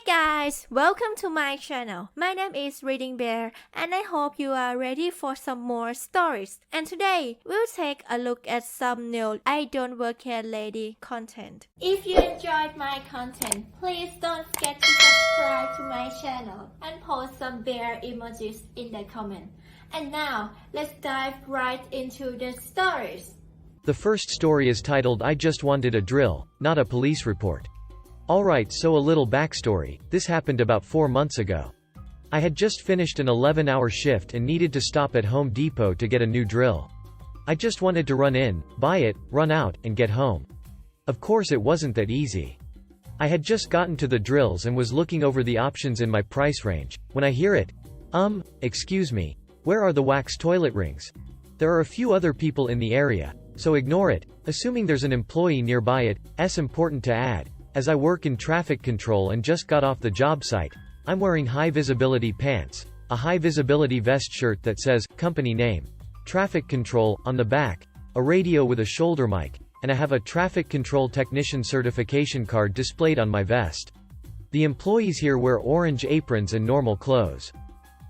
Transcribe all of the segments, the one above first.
guys, welcome to my channel. My name is ReadingBear and I hope you are ready for some more stories. And today, we'll take a look at some new idontworkherelady content. If you enjoyed my content, please don't forget to subscribe to my channel and post some bear emojis in the comment. And now, let's dive right into the stories. The first story is titled I Just Wanted a Drill, Not a Police Report. Alright, so a little backstory. This happened about 4 months ago. I had just finished an 11-hour shift and needed to stop at Home Depot to get a new drill. I just wanted to run in, buy it, run out, and get home. Of course it wasn't that easy. I had just gotten to the drills and was looking over the options in my price range, when I hear it. Excuse me, where are the wax toilet rings? There are a few other people in the area, so ignore it, assuming there's an employee nearby it. It's important to add, as I work in traffic control and just got off the job site, I'm wearing high-visibility pants, a high-visibility vest shirt that says, company name, traffic control, on the back, a radio with a shoulder mic, and I have a traffic control technician certification card displayed on my vest. The employees here wear orange aprons and normal clothes.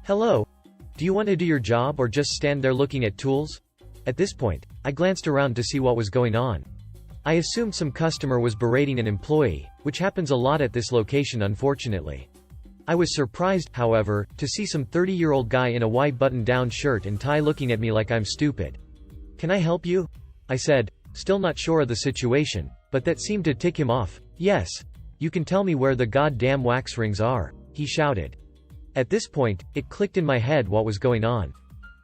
Hello? Do you want to do your job or just stand there looking at tools? At this point, I glanced around to see what was going on. I assumed some customer was berating an employee, which happens a lot at this location unfortunately. I was surprised, however, to see some 30-year-old guy in a white button-down shirt and tie looking at me like I'm stupid. Can I help you? I said, still not sure of the situation, but that seemed to tick him off. Yes. You can tell me where the goddamn wax rings are, he shouted. At this point, it clicked in my head what was going on.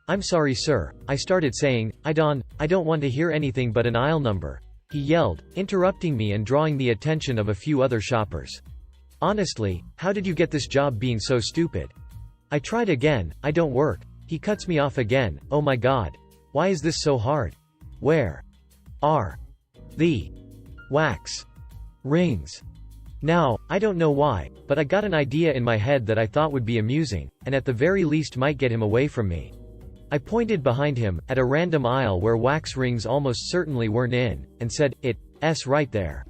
I'm sorry sir, I started saying, I don't want to hear anything but an aisle number. He yelled, interrupting me and drawing the attention of a few other shoppers. Honestly, how did you get this job being so stupid? I tried again, I don't work. He cuts me off again, oh my god. Why is this so hard? Where are the wax rings? Now, I don't know why, but I got an idea in my head that I thought would be amusing, and at the very least might get him away from me. I pointed behind him, at a random aisle where wax rings almost certainly weren't in, and said, it's right there.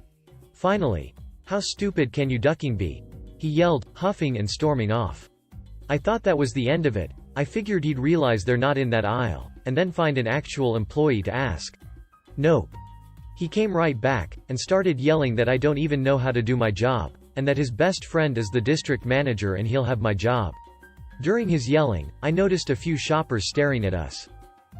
Finally. How stupid can you ducking be? He yelled, huffing and storming off. I thought that was the end of it. I figured he'd realize they're not in that aisle, and then find an actual employee to ask. Nope. He came right back, and started yelling that I don't even know how to do my job, and that his best friend is the district manager and he'll have my job. During his yelling, I noticed a few shoppers staring at us.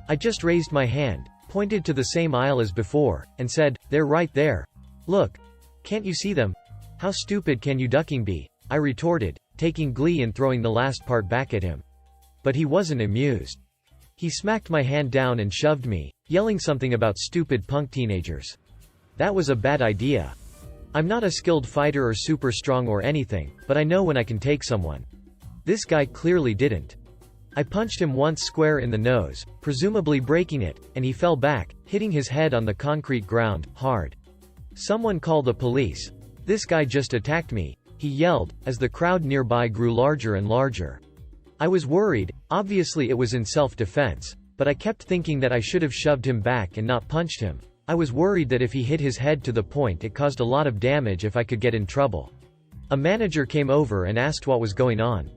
I just raised my hand, pointed to the same aisle as before, and said, they're right there. Look. Can't you see them? How stupid can you ducking be? I retorted, taking glee in throwing the last part back at him. But he wasn't amused. He smacked my hand down and shoved me, yelling something about stupid punk teenagers. That was a bad idea. I'm not a skilled fighter or super strong or anything, but I know when I can take someone. This guy clearly didn't. I punched him once square in the nose, presumably breaking it, and he fell back, hitting his head on the concrete ground, hard. Someone call the police. This guy just attacked me, he yelled, as the crowd nearby grew larger and larger. I was worried, obviously it was in self-defense, but I kept thinking that I should have shoved him back and not punched him. I was worried that if he hit his head to the point it caused a lot of damage if I could get in trouble. A manager came over and asked what was going on.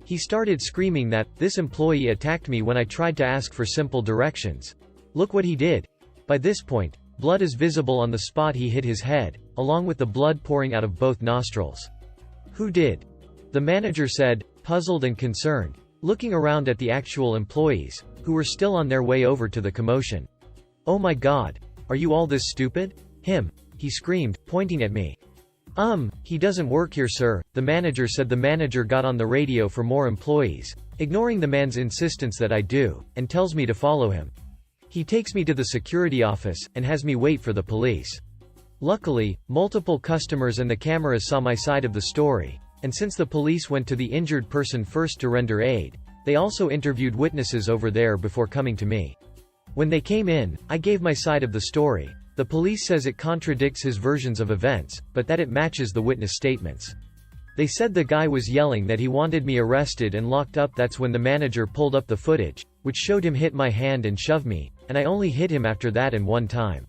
He started screaming that, this employee attacked me when I tried to ask for simple directions. Look what he did. By this point, blood is visible on the spot he hit his head, along with the blood pouring out of both nostrils. Who did? The manager said, puzzled and concerned, looking around at the actual employees, who were still on their way over to the commotion. Oh my god. Are you all this stupid? Him. He screamed, pointing at me. He doesn't work here sir, the manager said. The manager got on the radio for more employees, ignoring the man's insistence that I do, and tells me to follow him. He takes me to the security office, and has me wait for the police. Luckily, multiple customers and the cameras saw my side of the story, and since the police went to the injured person first to render aid, they also interviewed witnesses over there before coming to me. When they came in, I gave my side of the story. The police says it contradicts his versions of events, but that it matches the witness statements. They said the guy was yelling that he wanted me arrested and locked up. That's when the manager pulled up the footage, which showed him hit my hand and shove me, and I only hit him after that and one time.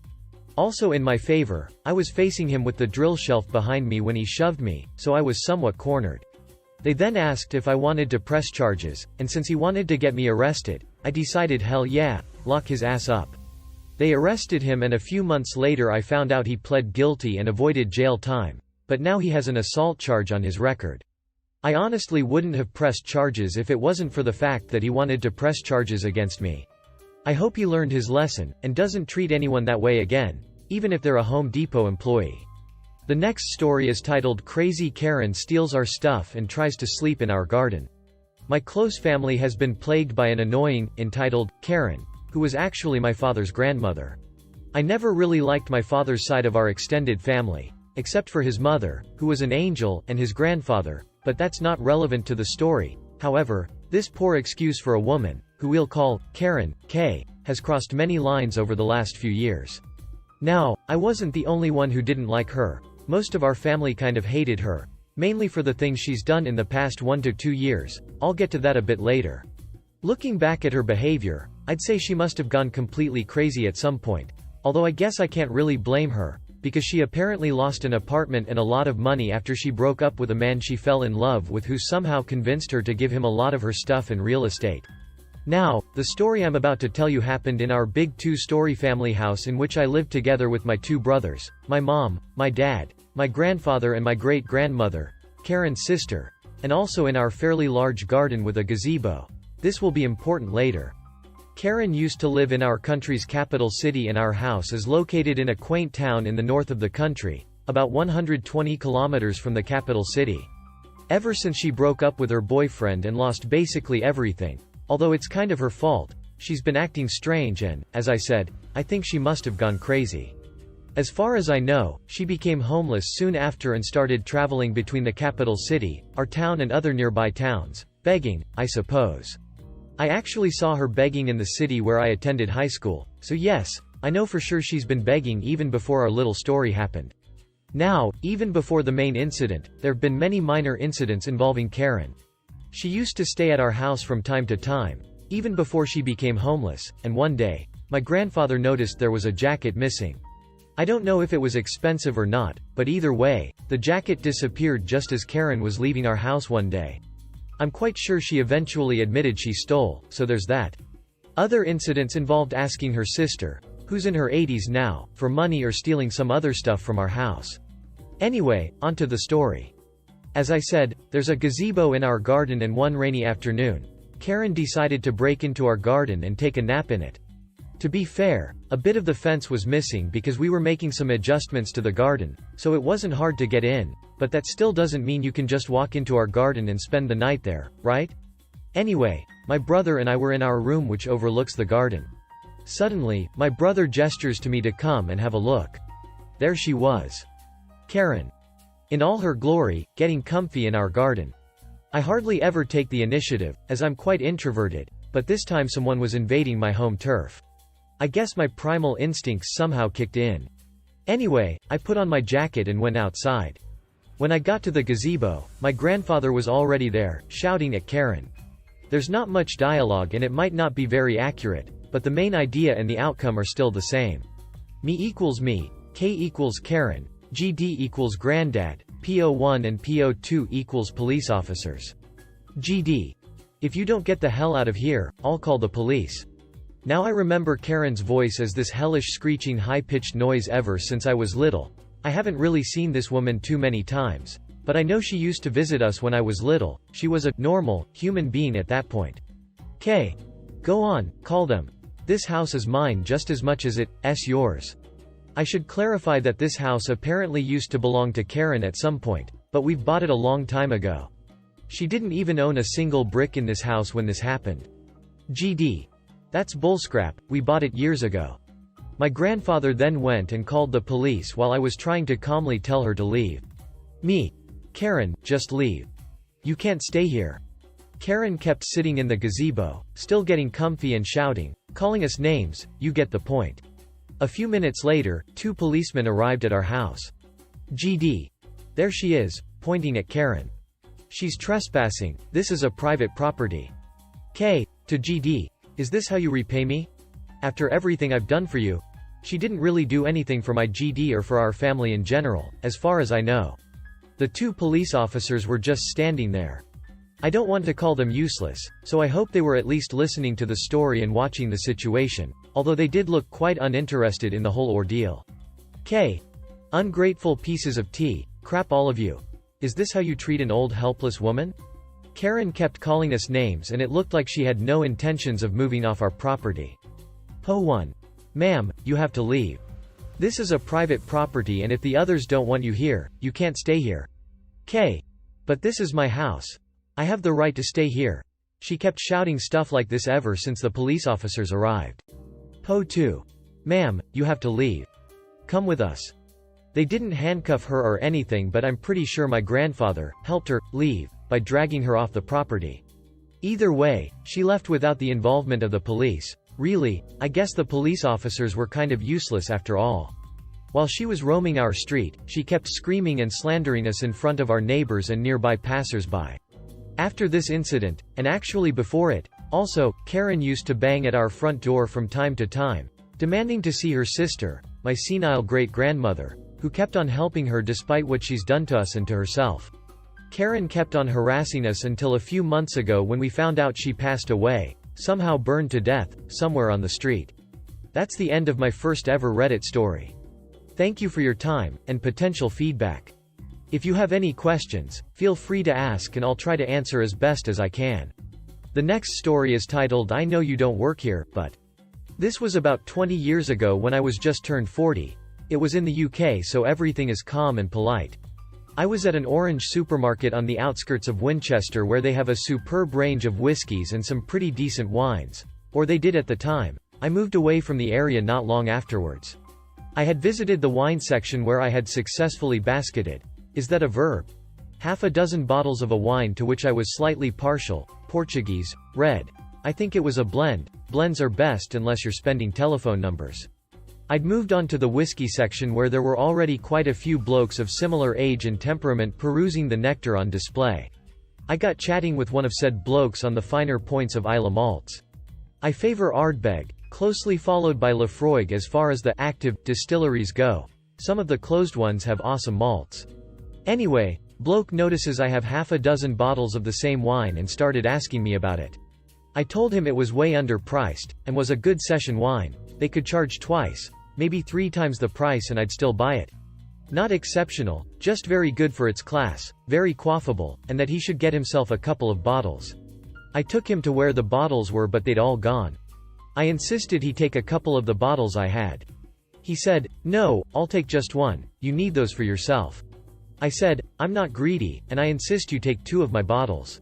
Also in my favor, I was facing him with the drill shelf behind me when he shoved me, so I was somewhat cornered. They then asked if I wanted to press charges, and since he wanted to get me arrested, I decided hell yeah, lock his ass up. They arrested him and a few months later I found out he pled guilty and avoided jail time, but now he has an assault charge on his record. I honestly wouldn't have pressed charges if it wasn't for the fact that he wanted to press charges against me. I hope he learned his lesson, and doesn't treat anyone that way again, even if they're a Home Depot employee. The next story is titled Crazy Karen Steals Our Stuff and Tries to Sleep in Our Garden. My close family has been plagued by an annoying, entitled, Karen, who was actually my father's grandmother. I never really liked my father's side of our extended family, except for his mother, who was an angel, and his grandfather, but that's not relevant to the story. However, this poor excuse for a woman, who we'll call Karen, K, has crossed many lines over the last few years. Now, I wasn't the only one who didn't like her. Most of our family kind of hated her, mainly for the things she's done in the past 1 to 2 years. I'll get to that a bit later. Looking back at her behavior, I'd say she must have gone completely crazy at some point, although I guess I can't really blame her, because she apparently lost an apartment and a lot of money after she broke up with a man she fell in love with who somehow convinced her to give him a lot of her stuff and real estate. Now, the story I'm about to tell you happened in our big 2-story family house in which I lived together with my 2 brothers, my mom, my dad, my grandfather and my great-grandmother, Karen's sister, and also in our fairly large garden with a gazebo. This will be important later. Karen used to live in our country's capital city and our house is located in a quaint town in the north of the country, about 120 kilometers from the capital city. Ever since she broke up with her boyfriend and lost basically everything, although it's kind of her fault, she's been acting strange and, as I said, I think she must have gone crazy. As far as I know, she became homeless soon after and started traveling between the capital city, our town and other nearby towns, begging, I suppose. I actually saw her begging in the city where I attended high school, so yes, I know for sure she's been begging even before our little story happened. Now, even before the main incident, there've been many minor incidents involving Karen. She used to stay at our house from time to time, even before she became homeless, and one day, my grandfather noticed there was a jacket missing. I don't know if it was expensive or not, but either way, the jacket disappeared just as Karen was leaving our house one day. I'm quite sure she eventually admitted she stole, so there's that. Other incidents involved asking her sister, who's in her 80s now, for money or stealing some other stuff from our house. Anyway, onto the story. As I said, there's a gazebo in our garden and one rainy afternoon, Karen decided to break into our garden and take a nap in it. To be fair, a bit of the fence was missing because we were making some adjustments to the garden, so it wasn't hard to get in, but that still doesn't mean you can just walk into our garden and spend the night there, right? Anyway, my brother and I were in our room which overlooks the garden. Suddenly, my brother gestures to me to come and have a look. There she was. Karen. In all her glory, getting comfy in our garden. I hardly ever take the initiative, as I'm quite introverted, but this time someone was invading my home turf. I guess my primal instincts somehow kicked in. Anyway, I put on my jacket and went outside. When I got to the gazebo, my grandfather was already there, shouting at Karen. There's not much dialogue and it might not be very accurate, but the main idea and the outcome are still the same. Me equals me, K equals Karen, GD equals granddad, PO1 and PO2 equals police officers. GD. If you don't get the hell out of here, I'll call the police. Now I remember Karen's voice as this hellish screeching high-pitched noise ever since I was little. I haven't really seen this woman too many times, but I know she used to visit us when I was little. She was a normal, human being at that point. K. Go on, call them. This house is mine just as much as it's yours. I should clarify that this house apparently used to belong to Karen at some point, but we've bought it a long time ago. She didn't even own a single brick in this house when this happened. GD. That's bullscrap, we bought it years ago. My grandfather then went and called the police while I was trying to calmly tell her to leave. Me. Karen, just leave. You can't stay here. Karen kept sitting in the gazebo, still getting comfy and shouting, calling us names, you get the point. A few minutes later, 2 policemen arrived at our house. GD. There she is, pointing at Karen. She's trespassing, this is a private property. K. To GD. Is this how you repay me? After everything I've done for you? She didn't really do anything for my GD or for our family in general, as far as I know. The two police officers were just standing there. I don't want to call them useless, so I hope they were at least listening to the story and watching the situation, although they did look quite uninterested in the whole ordeal. K. Ungrateful pieces of tea, crap all of you. Is this how you treat an old helpless woman? Karen kept calling us names and it looked like she had no intentions of moving off our property. Po 1. Ma'am, you have to leave. This is a private property and if the others don't want you here, you can't stay here. K. But this is my house. I have the right to stay here. She kept shouting stuff like this ever since the police officers arrived. Po 2. Ma'am, you have to leave. Come with us. They didn't handcuff her or anything, but I'm pretty sure my grandfather helped her leave by dragging her off the property. Either way, she left without the involvement of the police. Really, I guess the police officers were kind of useless after all. While she was roaming our street, she kept screaming and slandering us in front of our neighbors and nearby passers-by. After this incident, and actually before it, also, Karen used to bang at our front door from time to time, demanding to see her sister, my senile great-grandmother, who kept on helping her despite what she's done to us and to herself. Karen kept on harassing us until a few months ago when we found out she passed away, somehow burned to death, somewhere on the street. That's the end of my first ever Reddit story. Thank you for your time, and potential feedback. If you have any questions, feel free to ask and I'll try to answer as best as I can. The next story is titled I Know You Don't Work Here, but. This was about 20 years ago when I was just turned 40. It was in the UK, so everything is calm and polite. I was at an orange supermarket on the outskirts of Winchester where they have a superb range of whiskies and some pretty decent wines. Or they did at the time. I moved away from the area not long afterwards. I had visited the wine section where I had successfully basketed. Is that a verb? Half a dozen bottles of a wine to which I was slightly partial, Portuguese, red. I think it was a blend. Blends are best unless you're spending telephone numbers. I'd moved on to the whiskey section where there were already quite a few blokes of similar age and temperament perusing the nectar on display. I got chatting with one of said blokes on the finer points of Islay malts. I favor Ardbeg, closely followed by Lafroig as far as the active distilleries go. Some of the closed ones have awesome malts. Anyway, bloke notices I have half a dozen bottles of the same wine and started asking me about it. I told him it was way underpriced, and was a good session wine. They could charge twice, maybe 3 times the price and I'd still buy it. Not exceptional, just very good for its class, very quaffable, and that he should get himself a couple of bottles. I took him to where the bottles were but they'd all gone. I insisted he take a couple of the bottles I had. He said, no, I'll take just one, you need those for yourself. I said, I'm not greedy, and I insist you take 2 of my bottles.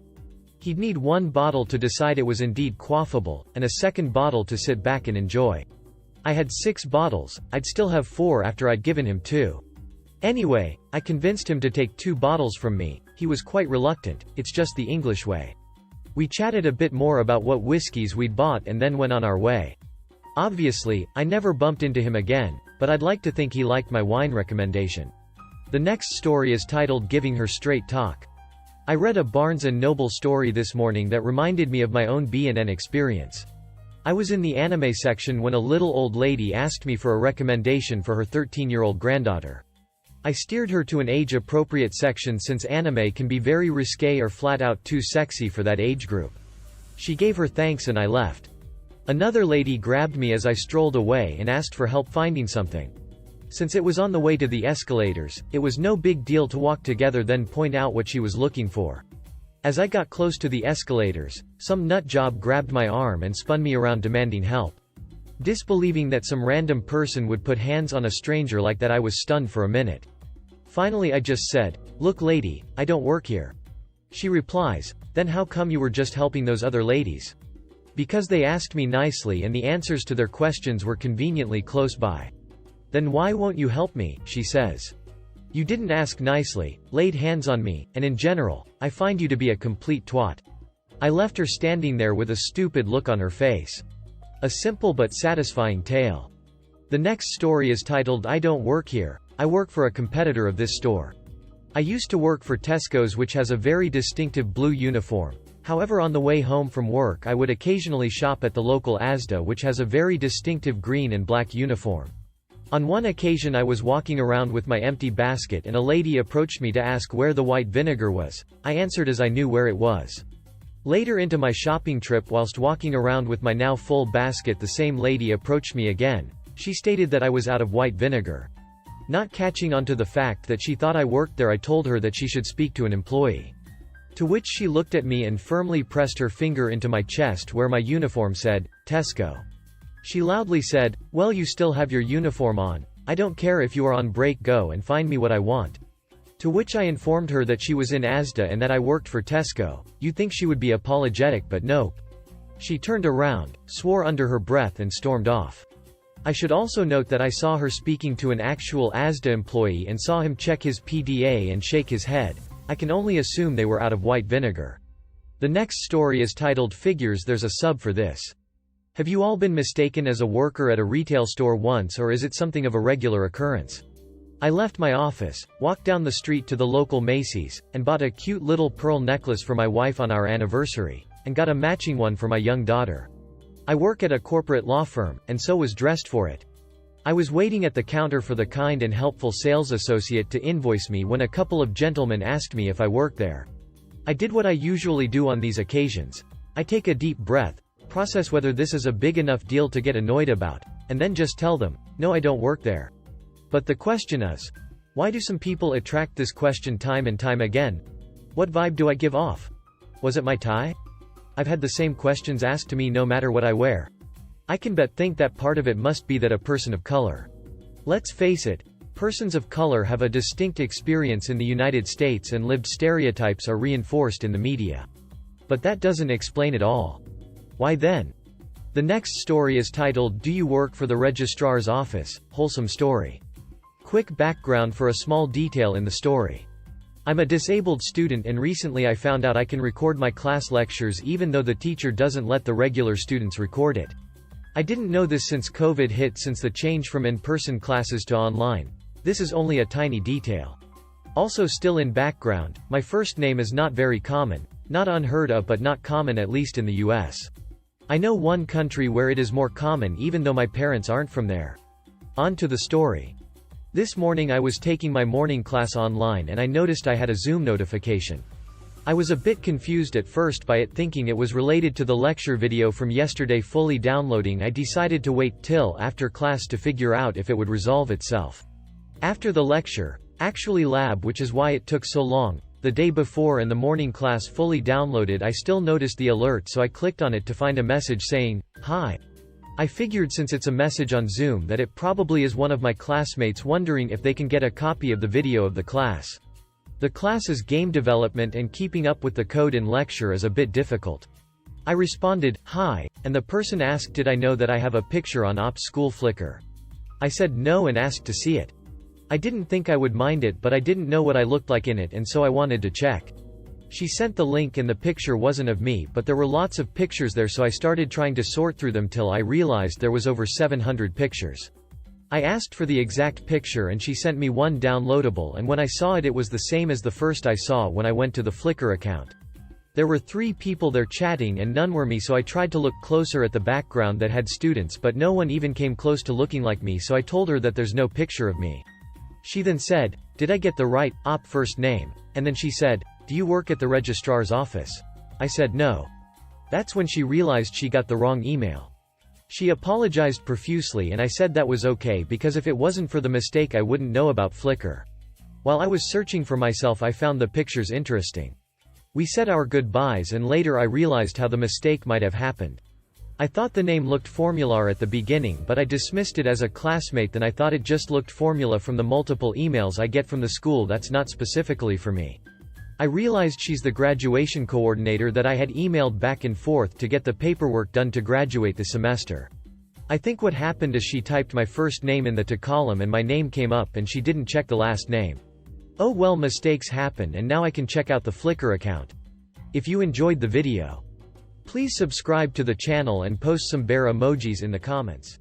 He'd need 1 bottle to decide it was indeed quaffable, and a second bottle to sit back and enjoy. I had 6 bottles, I'd still have 4 after I'd given him 2. Anyway, I convinced him to take 2 bottles from me. He was quite reluctant, it's just the English way. We chatted a bit more about what whiskies we'd bought and then went on our way. Obviously, I never bumped into him again, but I'd like to think he liked my wine recommendation. The next story is titled Giving Her Straight Talk. I read a Barnes & Noble story this morning that reminded me of my own B&N experience. I was in the anime section when a little old lady asked me for a recommendation for her 13-year-old granddaughter. I steered her to an age-appropriate section since anime can be very risque or flat-out too sexy for that age group. She gave her thanks and I left. Another lady grabbed me as I strolled away and asked for help finding something. Since it was on the way to the escalators, it was no big deal to walk together then point out what she was looking for. As I got close to the escalators, some nutjob grabbed my arm and spun me around demanding help. Disbelieving that some random person would put hands on a stranger like that, I was stunned for a minute. Finally I just said, "Look lady, I don't work here." She replies, "Then how come you were just helping those other ladies?" Because they asked me nicely and the answers to their questions were conveniently close by. "Then why won't you help me?" she says. "You didn't ask nicely, laid hands on me, and in general, I find you to be a complete twat." I left her standing there with a stupid look on her face. A simple but satisfying tale. The next story is titled I Don't Work Here, I Work for a Competitor of This Store. I used to work for Tesco's, which has a very distinctive blue uniform. However, on the way home from work I would occasionally shop at the local Asda, which has a very distinctive green and black uniform. On one occasion I was walking around with my empty basket and a lady approached me to ask where the white vinegar was. I answered as I knew where it was. Later into my shopping trip, whilst walking around with my now full basket, the same lady approached me again. She stated that I was out of white vinegar. Not catching on to the fact that she thought I worked there, I told her that she should speak to an employee. To which she looked at me and firmly pressed her finger into my chest where my uniform said, Tesco. She loudly said, "Well, you still have your uniform on. I don't care if you are on break, go and find me what I want." To which I informed her that she was in Asda and that I worked for Tesco. You'd think she would be apologetic, but nope. She turned around, swore under her breath and stormed off. I should also note that I saw her speaking to an actual Asda employee and saw him check his PDA and shake his head. I can only assume they were out of white vinegar. The next story is titled Figures. There's a sub for this. Have you all been mistaken as a worker at a retail store once, or is it something of a regular occurrence? I left my office, walked down the street to the local Macy's, and bought a cute little pearl necklace for my wife on our anniversary, and got a matching one for my young daughter. I work at a corporate law firm, and so was dressed for it. I was waiting at the counter for the kind and helpful sales associate to invoice me when a couple of gentlemen asked me if I worked there. I did what I usually do on these occasions. I take a deep breath, process whether this is a big enough deal to get annoyed about, and then just tell them, "No, I don't work there." But the question is, why do some people attract this question time and time again? What vibe do I give off? Was it my tie? I've had the same questions asked to me no matter what I wear. I can think that part of it must be that a person of color. Let's face it, persons of color have a distinct experience in the United States and lived stereotypes are reinforced in the media. But that doesn't explain it all. Why then? The next story is titled, Do You Work for the Registrar's Office? Wholesome story. Quick background for a small detail in the story. I'm a disabled student and recently I found out I can record my class lectures even though the teacher doesn't let the regular students record it. I didn't know this since COVID hit, since the change from in-person classes to online. This is only a tiny detail. Also, still in background, my first name is not very common, not unheard of but not common, at least in the US. I know one country where it is more common even though my parents aren't from there. On to the story. This morning I was taking my morning class online and I noticed I had a Zoom notification. I was a bit confused at first by it, thinking it was related to the lecture video from yesterday. Fully downloading, I decided to wait till after class to figure out if it would resolve itself. After the lecture, actually lab, which is why it took so long, the day before, and the morning class fully downloaded, I still noticed the alert, so I clicked on it to find a message saying, "Hi." I figured since it's a message on Zoom that it probably is one of my classmates wondering if they can get a copy of the video of the class. The class is game development and keeping up with the code in lecture is a bit difficult. I responded, "Hi," and the person asked did I know that I have a picture on Ops School Flickr. I said no and asked to see it. I didn't think I would mind it, but I didn't know what I looked like in it, and so I wanted to check. She sent the link and the picture wasn't of me, but there were lots of pictures there, so I started trying to sort through them till I realized there was over 700 pictures. I asked for the exact picture and she sent me one downloadable, and when I saw it, it was the same as the first I saw when I went to the Flickr account. There were 3 people there chatting and none were me, so I tried to look closer at the background that had students, but no one even came close to looking like me, so I told her that there's no picture of me. She then said, "Did I get the right op first name?" And then she said, "Do you work at the registrar's office?" I said no. That's when she realized she got the wrong email. She apologized profusely and I said that was okay because if it wasn't for the mistake I wouldn't know about Flickr. While I was searching for myself, I found the pictures interesting. We said our goodbyes and later I realized how the mistake might have happened. I thought the name looked Formular at the beginning, but I dismissed it as a classmate, then I thought it just looked Formula from the multiple emails I get from the school that's not specifically for me. I realized she's the graduation coordinator that I had emailed back and forth to get the paperwork done to graduate the semester. I think what happened is she typed my first name in the to column and my name came up and she didn't check the last name. Oh well, mistakes happen, and now I can check out the Flickr account. If you enjoyed the video, please subscribe to the channel and post some bear emojis in the comments.